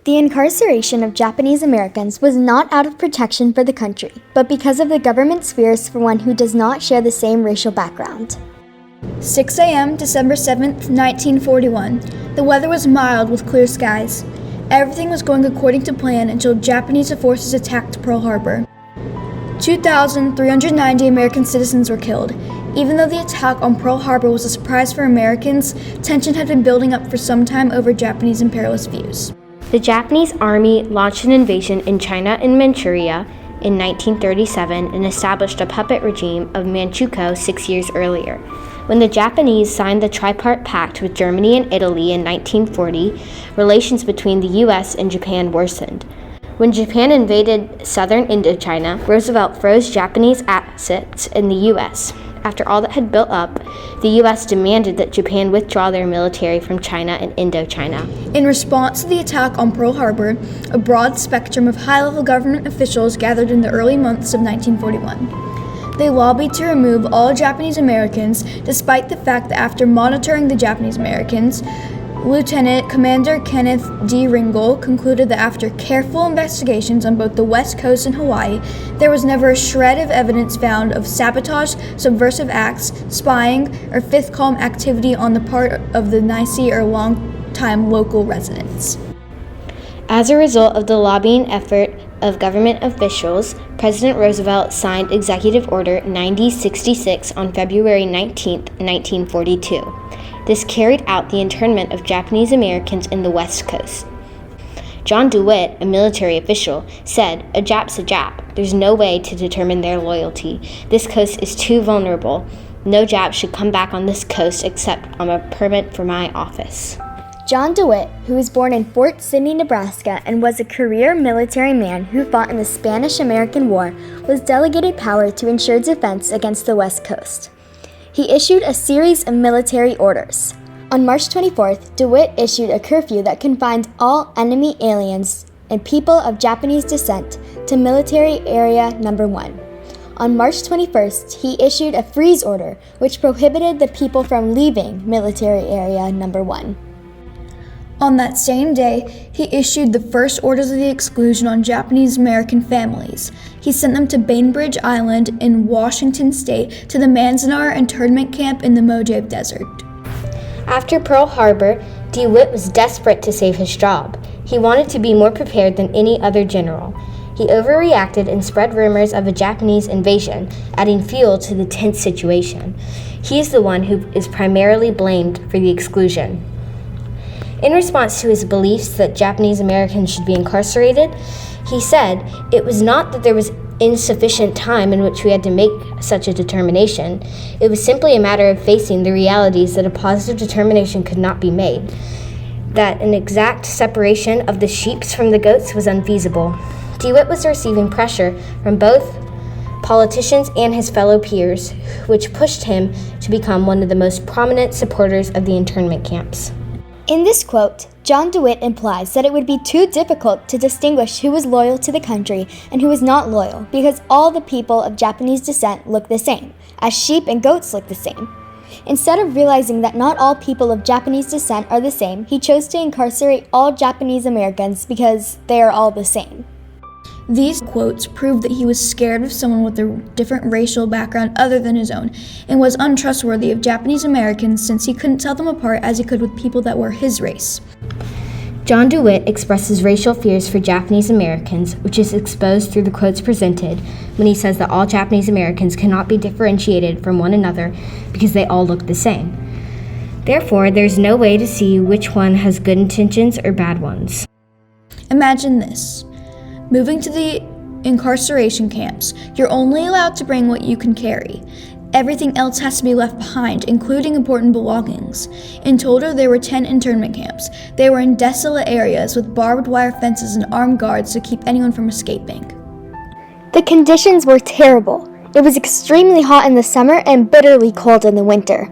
The incarceration of Japanese Americans was not out of protection for the country, but because of the government's fears for one who does not share the same racial background. 6 a.m., December 7th, 1941. The weather was mild with clear skies. Everything was going according to plan until Japanese forces attacked Pearl Harbor. 2,390 American citizens were killed. Even though the attack on Pearl Harbor was a surprise for Americans, tension had been building up for some time over Japanese imperialist views. The Japanese army launched an invasion in China and Manchuria in 1937 and established a puppet regime of Manchukuo 6 years earlier. When the Japanese signed the Tripartite Pact with Germany and Italy in 1940, relations between the U.S. and Japan worsened. When Japan invaded southern Indochina, Roosevelt froze Japanese assets in the U.S. After all that had built up, the U.S. demanded that Japan withdraw their military from China and Indochina. In response to the attack on Pearl Harbor, a broad spectrum of high-level government officials gathered in the early months of 1941. They lobbied to remove all Japanese Americans, despite the fact that after monitoring the Japanese Americans, Lieutenant Commander Kenneth D. Ringel concluded that after careful investigations on both the West Coast and Hawaii, there was never a shred of evidence found of sabotage, subversive acts, spying, or fifth column activity on the part of the NYSE or long-time local residents. As a result of the lobbying effort of government officials, President Roosevelt signed Executive Order 9066 on February 19, 1942. This carried out the internment of Japanese Americans in the West Coast. John DeWitt, a military official, said, "A Jap's a Jap. There's no way to determine their loyalty. This coast is too vulnerable. No Jap should come back on this coast except on a permit for my office." John DeWitt, who was born in Fort Sidney, Nebraska, and was a career military man who fought in the Spanish-American War, was delegated power to ensure defense against the West Coast. He issued a series of military orders. On March 24th, DeWitt issued a curfew that confined all enemy aliens and people of Japanese descent to Military Area Number 1. On March 21st, he issued a freeze order which prohibited the people from leaving Military Area Number 1. On that same day, he issued the first orders of the exclusion on Japanese American families. He sent them to Bainbridge Island in Washington State to the Manzanar internment camp in the Mojave Desert. After Pearl Harbor, DeWitt was desperate to save his job. He wanted to be more prepared than any other general. He overreacted and spread rumors of a Japanese invasion, adding fuel to the tense situation. He is the one who is primarily blamed for the exclusion. In response to his beliefs that Japanese Americans should be incarcerated, he said, "It was not that there was insufficient time in which we had to make such a determination. It was simply a matter of facing the realities that a positive determination could not be made, that an exact separation of the sheep from the goats was unfeasible." DeWitt was receiving pressure from both politicians and his fellow peers, which pushed him to become one of the most prominent supporters of the internment camps. In this quote, John DeWitt implies that it would be too difficult to distinguish who was loyal to the country and who was not loyal because all the people of Japanese descent look the same, as sheep and goats look the same. Instead of realizing that not all people of Japanese descent are the same, he chose to incarcerate all Japanese Americans because they are all the same. These quotes prove that he was scared of someone with a different racial background other than his own, and was untrustworthy of Japanese Americans since he couldn't tell them apart as he could with people that were his race. John DeWitt expresses racial fears for Japanese Americans, which is exposed through the quotes presented when he says that all Japanese Americans cannot be differentiated from one another because they all look the same. Therefore, there's no way to see which one has good intentions or bad ones. Imagine this. Moving to the incarceration camps, you're only allowed to bring what you can carry. Everything else has to be left behind, including important belongings. In total, there were 10 internment camps. They were in desolate areas with barbed wire fences and armed guards to keep anyone from escaping. The conditions were terrible. It was extremely hot in the summer and bitterly cold in the winter.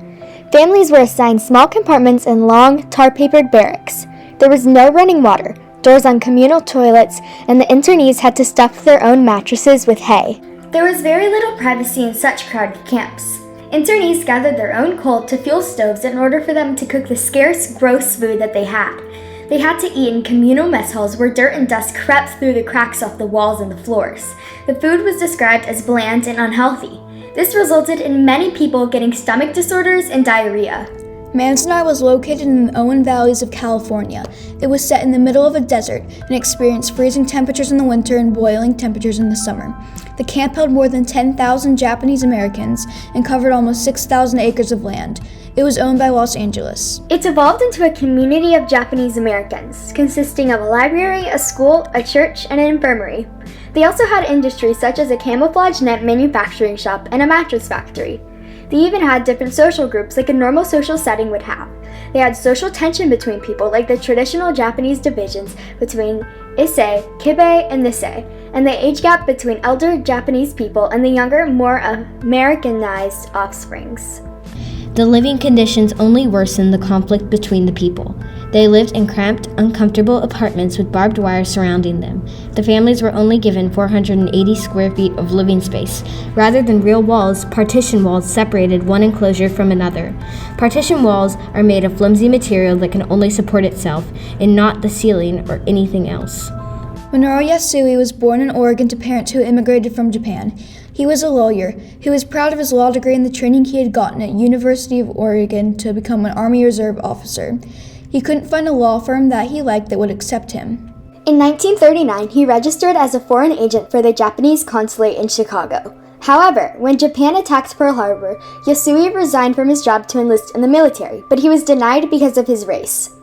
Families were assigned small compartments in long, tar-papered barracks. There was no running water, doors on communal toilets, and the internees had to stuff their own mattresses with hay. There was very little privacy in such crowded camps. Internees gathered their own coal to fuel stoves in order for them to cook the scarce, gross food that they had. They had to eat in communal mess halls where dirt and dust crept through the cracks off the walls and the floors. The food was described as bland and unhealthy. This resulted in many people getting stomach disorders and diarrhea. Manzanar was located in the Owen Valleys of California. It was set in the middle of a desert and experienced freezing temperatures in the winter and boiling temperatures in the summer. The camp held more than 10,000 Japanese Americans and covered almost 6,000 acres of land. It was owned by Los Angeles. It's evolved into a community of Japanese Americans, consisting of a library, a school, a church, and an infirmary. They also had industries such as a camouflage net manufacturing shop and a mattress factory. They even had different social groups like a normal social setting would have. They had social tension between people like the traditional Japanese divisions between Issei, Kibei, and Nisei, and the age gap between elder Japanese people and the younger, more Americanized offsprings. The living conditions only worsened the conflict between the people. They lived in cramped, uncomfortable apartments with barbed wire surrounding them. The families were only given 480 square feet of living space. Rather than real walls, partition walls separated one enclosure from another. Partition walls are made of flimsy material that can only support itself, and not the ceiling or anything else. Minoru Yasui was born in Oregon to parents who immigrated from Japan. He was a lawyer. He was proud of his law degree and the training he had gotten at University of Oregon to become an Army Reserve officer. He couldn't find a law firm that he liked that would accept him. In 1939, he registered as a foreign agent for the Japanese consulate in Chicago. However, when Japan attacked Pearl Harbor, Yasui resigned from his job to enlist in the military, but he was denied because of his race.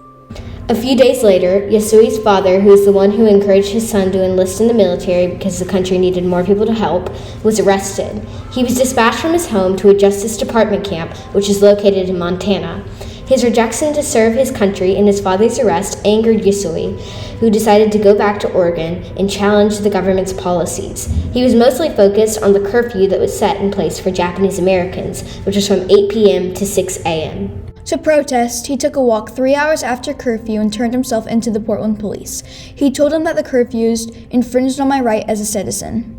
A few days later, Yasui's father, who was the one who encouraged his son to enlist in the military because the country needed more people to help, was arrested. He was dispatched from his home to a Justice Department camp, which is located in Montana. His rejection to serve his country and his father's arrest angered Yasui, who decided to go back to Oregon and challenge the government's policies. He was mostly focused on the curfew that was set in place for Japanese Americans, which was from 8 p.m. to 6 a.m. To protest, he took a walk 3 hours after curfew and turned himself into the Portland police. He told them that the curfews infringed on my right as a citizen.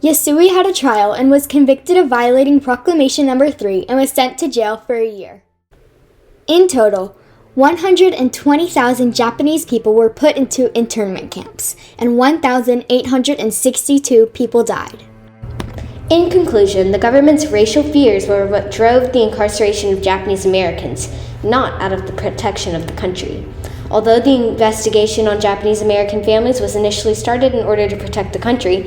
Yasui had a trial and was convicted of violating Proclamation No. 3 and was sent to jail for a year. In total, 120,000 Japanese people were put into internment camps, and 1,862 people died. In conclusion, the government's racial fears were what drove the incarceration of Japanese Americans, not out of the protection of the country. Although the investigation on Japanese American families was initially started in order to protect the country,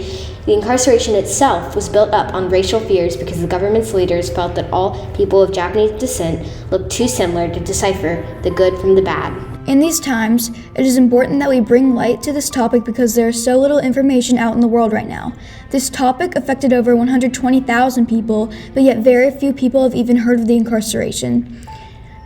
the incarceration itself was built up on racial fears because the government's leaders felt that all people of Japanese descent looked too similar to decipher the good from the bad. In these times, it is important that we bring light to this topic because there is so little information out in the world right now. This topic affected over 120,000 people, but yet very few people have even heard of the incarceration.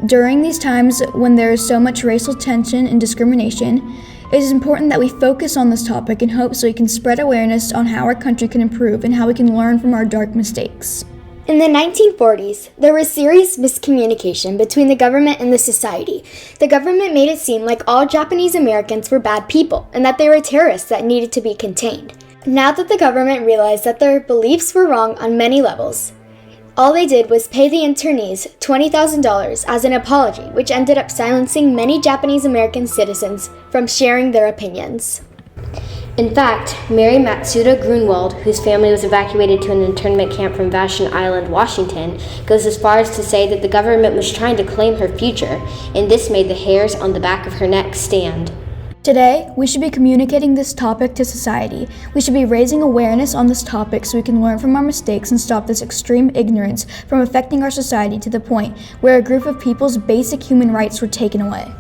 During these times when there is so much racial tension and discrimination, it is important that we focus on this topic and hope so we can spread awareness on how our country can improve and how we can learn from our dark mistakes. In the 1940s, there was serious miscommunication between the government and the society. The government made it seem like all Japanese Americans were bad people and that they were terrorists that needed to be contained. Now that the government realized that their beliefs were wrong on many levels, all they did was pay the internees $20,000 as an apology, which ended up silencing many Japanese American citizens from sharing their opinions. In fact, Mary Matsuda Grunwald, whose family was evacuated to an internment camp from Vashon Island, Washington, goes as far as to say that the government was trying to claim her future, and this made the hairs on the back of her neck stand. Today, we should be communicating this topic to society. We should be raising awareness on this topic so we can learn from our mistakes and stop this extreme ignorance from affecting our society to the point where a group of people's basic human rights were taken away.